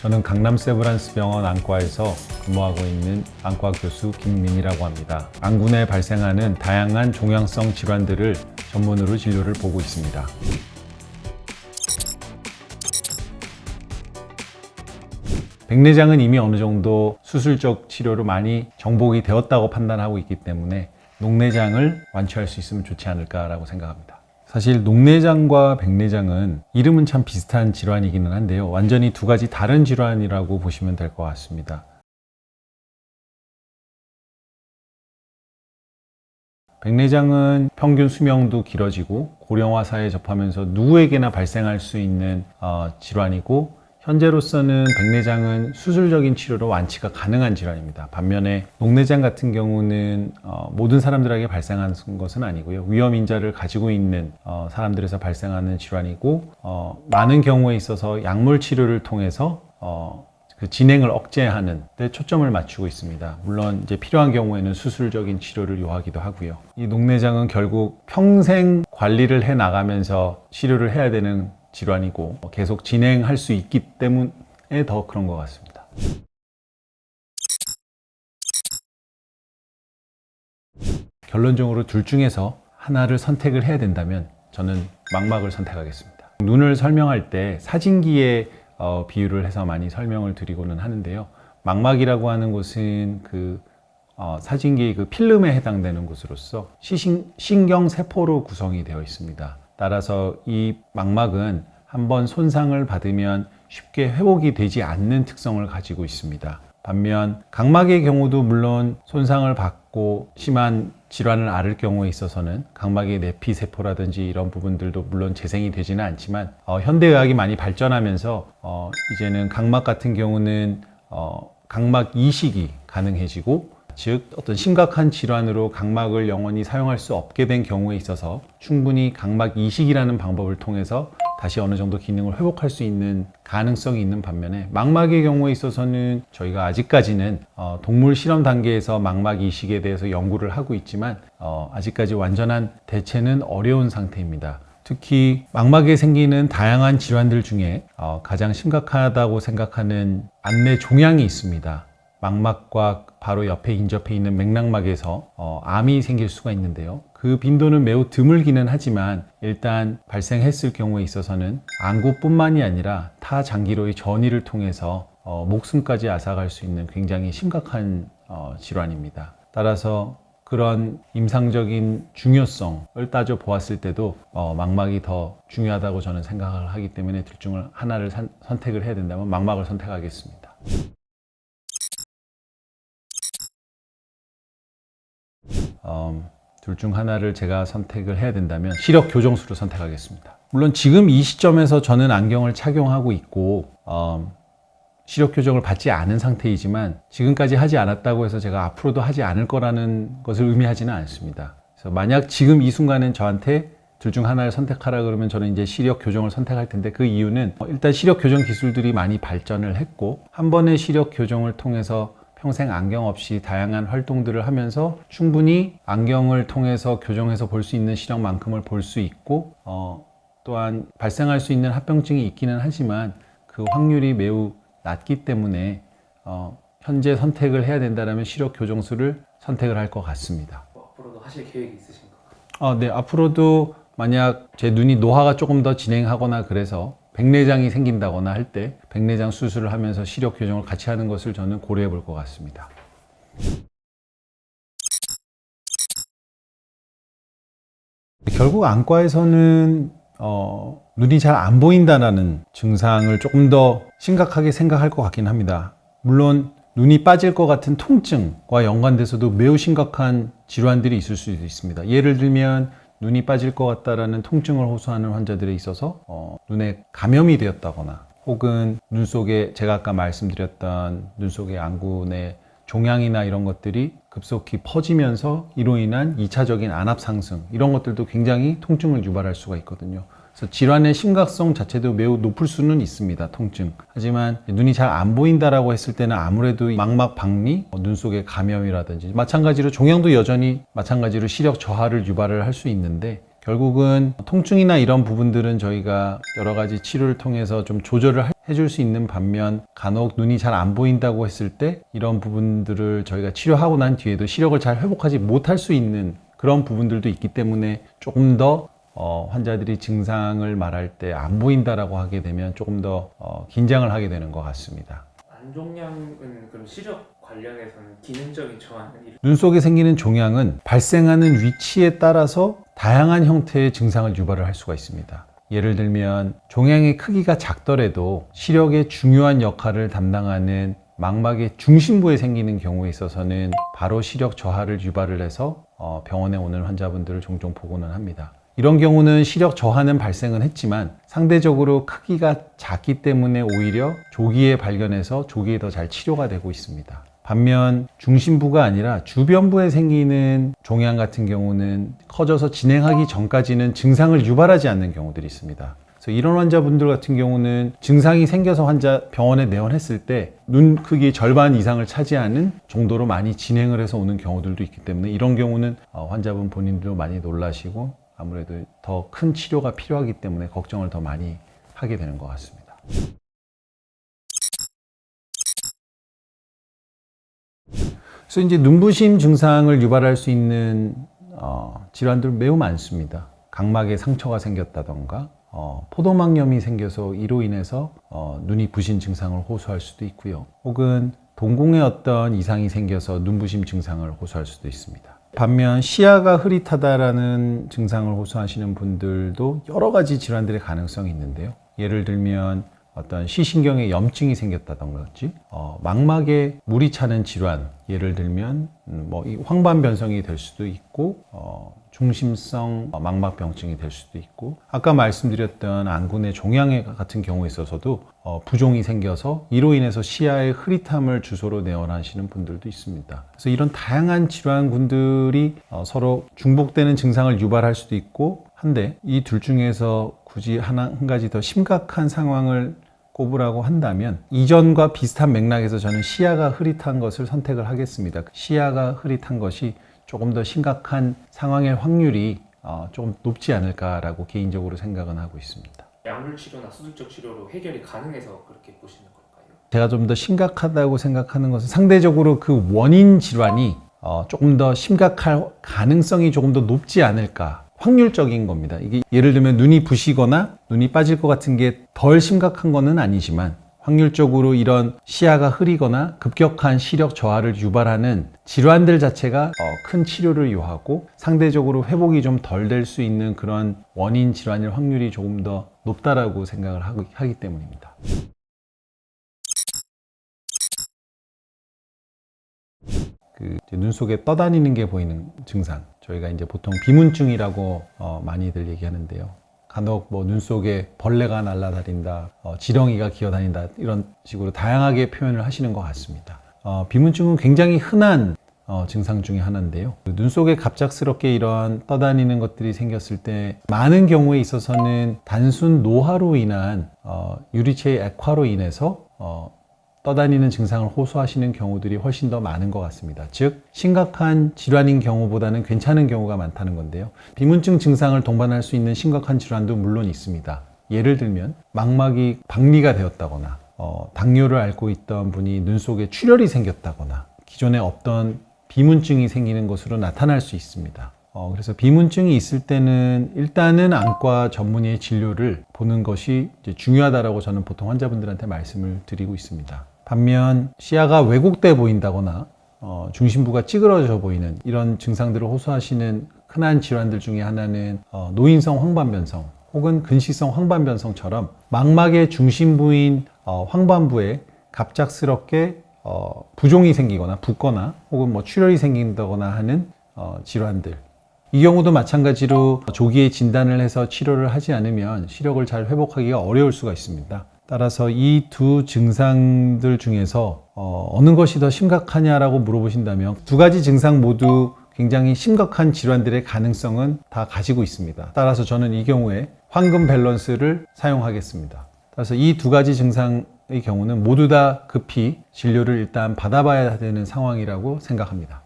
저는 강남 세브란스 병원 안과에서 근무하고 있는 안과 교수 김민이라고 합니다. 안구 내 발생하는 다양한 종양성 질환들을 전문으로 진료를 보고 있습니다. 백내장은 이미 어느 정도 수술적 치료로 많이 정복이 되었다고 판단하고 있기 때문에 녹내장을 완치할 수 있으면 좋지 않을까라고 생각합니다. 사실 녹내장과 백내장은 이름은 참 비슷한 질환이기는 한데요. 완전히 두 가지 다른 질환이라고 보시면 될 것 같습니다. 백내장은 평균 수명도 길어지고 고령화 사회에 접하면서 누구에게나 발생할 수 있는 질환이고, 현재로서는 백내장은 수술적인 치료로 완치가 가능한 질환입니다. 반면에 녹내장 같은 경우는 모든 사람들에게 발생하는 것은 아니고요. 위험인자를 가지고 있는 사람들에서 발생하는 질환이고, 많은 경우에 있어서 약물 치료를 통해서 그 진행을 억제하는 데 초점을 맞추고 있습니다. 물론 이제 필요한 경우에는 수술적인 치료를 요하기도 하고요. 이 녹내장은 결국 평생 관리를 해 나가면서 치료를 해야 되는 질환이고 계속 진행할 수 있기 때문에 더 그런 것 같습니다. 결론적으로 둘 중에서 하나를 선택을 해야 된다면 저는 망막을 선택하겠습니다. 눈을 설명할 때 사진기에 비유를 해서 많이 설명을 드리고는 하는데요. 망막이라고 하는 곳은 사진기의 그 필름에 해당되는 곳으로서 신경세포로 구성이 되어 있습니다. 따라서 이 망막은 한번 손상을 받으면 쉽게 회복이 되지 않는 특성을 가지고 있습니다. 반면 각막의 경우도 물론 손상을 받고 심한 질환을 앓을 경우에 있어서는 각막의 내피세포라든지 이런 부분들도 물론 재생이 되지는 않지만 현대의학이 많이 발전하면서 이제는 각막 같은 경우는 각막 이식이 가능해지고, 즉 어떤 심각한 질환으로 각막을 영원히 사용할 수 없게 된 경우에 있어서 충분히 각막 이식이라는 방법을 통해서 다시 어느 정도 기능을 회복할 수 있는 가능성이 있는 반면에, 망막의 경우에 있어서는 저희가 아직까지는 동물 실험 단계에서 망막 이식에 대해서 연구를 하고 있지만 아직까지 완전한 대체는 어려운 상태입니다. 특히 망막에 생기는 다양한 질환들 중에 가장 심각하다고 생각하는 안내 종양이 있습니다. 망막과 바로 옆에 인접해 있는 맥락막에서 암이 생길 수가 있는데요. 그 빈도는 매우 드물기는 하지만 일단 발생했을 경우에 있어서는 안구뿐만이 아니라 타 장기로의 전이를 통해서 목숨까지 앗아갈 수 있는 굉장히 심각한 질환입니다. 따라서 그런 임상적인 중요성을 따져 보았을 때도 망막이 더 중요하다고 저는 생각을 하기 때문에 둘 중 하나를 선택을 해야 된다면 망막을 선택하겠습니다. 둘 중 하나를 제가 선택을 해야 된다면 시력 교정술을 선택하겠습니다. 물론 지금 이 시점에서 저는 안경을 착용하고 있고 시력 교정을 받지 않은 상태이지만, 지금까지 하지 않았다고 해서 제가 앞으로도 하지 않을 거라는 것을 의미하지는 않습니다. 그래서 만약 지금 이 순간엔 저한테 둘 중 하나를 선택하라 그러면 저는 이제 시력 교정을 선택할 텐데, 그 이유는 일단 시력 교정 기술들이 많이 발전을 했고, 한 번의 시력 교정을 통해서 평생 안경 없이 다양한 활동들을 하면서 충분히 안경을 통해서 교정해서 볼 수 있는 시력만큼을 볼 수 있고, 또한 발생할 수 있는 합병증이 있기는 하지만 그 확률이 매우 낮기 때문에 현재 선택을 해야 된다면 시력 교정술을 선택을 할 것 같습니다. 앞으로도 하실 계획이 있으신가요? 네, 앞으로도 만약 제 눈이 노화가 조금 더 진행하거나 그래서 백내장이 생긴다거나 할 때 백내장 수술을 하면서 시력 교정을 같이 하는 것을 저는 고려해 볼 것 같습니다. 결국 안과에서는 눈이 잘 안 보인다는 증상을 조금 더 심각하게 생각할 것 같긴 합니다. 물론 눈이 빠질 것 같은 통증과 연관돼서도 매우 심각한 질환들이 있을 수도 있습니다. 예를 들면 눈이 빠질 것 같다라는 통증을 호소하는 환자들에 있어서 눈에 감염이 되었다거나, 혹은 눈 속에 제가 아까 말씀드렸던 눈 속의 안구 내 종양이나 이런 것들이 급속히 퍼지면서 이로 인한 2차적인 안압 상승, 이런 것들도 굉장히 통증을 유발할 수가 있거든요. 그래서 질환의 심각성 자체도 매우 높을 수는 있습니다, 통증. 하지만 눈이 잘 안 보인다라고 했을 때는 아무래도 망막 박리, 눈 속의 감염이라든지, 마찬가지로 종양도 여전히 마찬가지로 시력 저하를 유발을 할 수 있는데, 결국은 통증이나 이런 부분들은 저희가 여러 가지 치료를 통해서 좀 조절을 해줄 수 있는 반면 간혹 눈이 잘 안 보인다고 했을 때 이런 부분들을 저희가 치료하고 난 뒤에도 시력을 잘 회복하지 못할 수 있는 그런 부분들도 있기 때문에 조금 더 환자들이 증상을 말할 때 안 보인다라고 하게 되면 조금 더 긴장을 하게 되는 것 같습니다. 안종양은 그럼 시력 관련해서는 기능적인 저하는 눈 속에 생기는 종양은 발생하는 위치에 따라서 다양한 형태의 증상을 유발을 할 수가 있습니다. 예를 들면 종양의 크기가 작더라도 시력의 중요한 역할을 담당하는 망막의 중심부에 생기는 경우에 있어서는 바로 시력 저하를 유발을 해서 병원에 오는 환자분들을 종종 보고는 합니다. 이런 경우는 시력 저하는 발생은 했지만 상대적으로 크기가 작기 때문에 오히려 조기에 발견해서 조기에 더 잘 치료가 되고 있습니다. 반면 중심부가 아니라 주변부에 생기는 종양 같은 경우는 커져서 진행하기 전까지는 증상을 유발하지 않는 경우들이 있습니다. 그래서 이런 환자분들 같은 경우는 증상이 생겨서 병원에 내원했을 때 눈 크기 절반 이상을 차지하는 정도로 많이 진행을 해서 오는 경우들도 있기 때문에 이런 경우는 환자분 본인도 많이 놀라시고 아무래도 더 큰 치료가 필요하기 때문에 걱정을 더 많이 하게 되는 것 같습니다. 그래서 이제 눈부심 증상을 유발할 수 있는 질환들 매우 많습니다. 각막에 상처가 생겼다던가 포도막염이 생겨서 이로 인해서 눈이 부신 증상을 호소할 수도 있고요. 혹은 동공에 어떤 이상이 생겨서 눈부심 증상을 호소할 수도 있습니다. 반면 시야가 흐릿하다라는 증상을 호소하시는 분들도 여러 가지 질환들의 가능성이 있는데요. 예를 들면 어떤 시신경에 염증이 생겼다던지 망막에 물이 차는 질환, 예를 들면 황반변성이 될 수도 있고 중심성 망막병증이 될 수도 있고 아까 말씀드렸던 안구내 종양 같은 경우에 있어서도 부종이 생겨서 이로 인해서 시야의 흐릿함을 주소로 내원하시는 분들도 있습니다. 그래서 이런 다양한 질환군들이 서로 중복되는 증상을 유발할 수도 있고 한데 이 둘 중에서 굳이 한 가지 더 심각한 상황을 꼽으라고 한다면 이전과 비슷한 맥락에서 저는 시야가 흐릿한 것을 선택을 하겠습니다. 시야가 흐릿한 것이 조금 더 심각한 상황의 확률이 조금 높지 않을까라고 개인적으로 생각은 하고 있습니다. 약물 치료나 수술적 치료로 해결이 가능해서 그렇게 보시는 걸까요? 제가 좀 더 심각하다고 생각하는 것은 상대적으로 그 원인 질환이 조금 더 심각할 가능성이 조금 더 높지 않을까. 확률적인 겁니다. 이게 예를 들면 눈이 부시거나 눈이 빠질 것 같은 게 덜 심각한 거는 아니지만 확률적으로 이런 시야가 흐리거나 급격한 시력 저하를 유발하는 질환들 자체가 큰 치료를 요하고 상대적으로 회복이 좀 덜 될 수 있는 그런 원인 질환일 확률이 조금 더 높다라고 생각을 하기 때문입니다. 눈 속에 떠다니는 게 보이는 증상, 저희가 이제 보통 비문증이라고 많이들 얘기하는데요. 간혹 눈 속에 벌레가 날아다닌다, 지렁이가 기어다닌다 이런 식으로 다양하게 표현을 하시는 것 같습니다. 비문증은 굉장히 흔한 증상 중에 하나인데요. 눈 속에 갑작스럽게 이런 떠다니는 것들이 생겼을 때 많은 경우에 있어서는 단순 노화로 인한 유리체의 액화로 인해서 떠다니는 증상을 호소하시는 경우들이 훨씬 더 많은 것 같습니다. 즉 심각한 질환인 경우보다는 괜찮은 경우가 많다는 건데요. 비문증 증상을 동반할 수 있는 심각한 질환도 물론 있습니다. 예를 들면 망막이 박리가 되었다거나 당뇨를 앓고 있던 분이 눈 속에 출혈이 생겼다거나 기존에 없던 비문증이 생기는 것으로 나타날 수 있습니다. 그래서 비문증이 있을 때는 일단은 안과 전문의의 진료를 보는 것이 이제 중요하다고 저는 보통 환자분들한테 말씀을 드리고 있습니다. 반면 시야가 왜곡돼 보인다거나 중심부가 찌그러져 보이는 이런 증상들을 호소하시는 흔한 질환들 중에 하나는 노인성 황반변성 혹은 근시성 황반변성처럼 망막의 중심부인 황반부에 갑작스럽게 부종이 생기거나 붓거나 혹은 출혈이 생긴다거나 하는 질환들, 이 경우도 마찬가지로 조기에 진단을 해서 치료를 하지 않으면 시력을 잘 회복하기가 어려울 수가 있습니다. 따라서 이 두 증상들 중에서 어느 것이 더 심각하냐라고 물어보신다면 두 가지 증상 모두 굉장히 심각한 질환들의 가능성은 다 가지고 있습니다. 따라서 저는 이 경우에 황금 밸런스를 사용하겠습니다. 따라서 이 두 가지 증상의 경우는 모두 다 급히 진료를 일단 받아봐야 되는 상황이라고 생각합니다.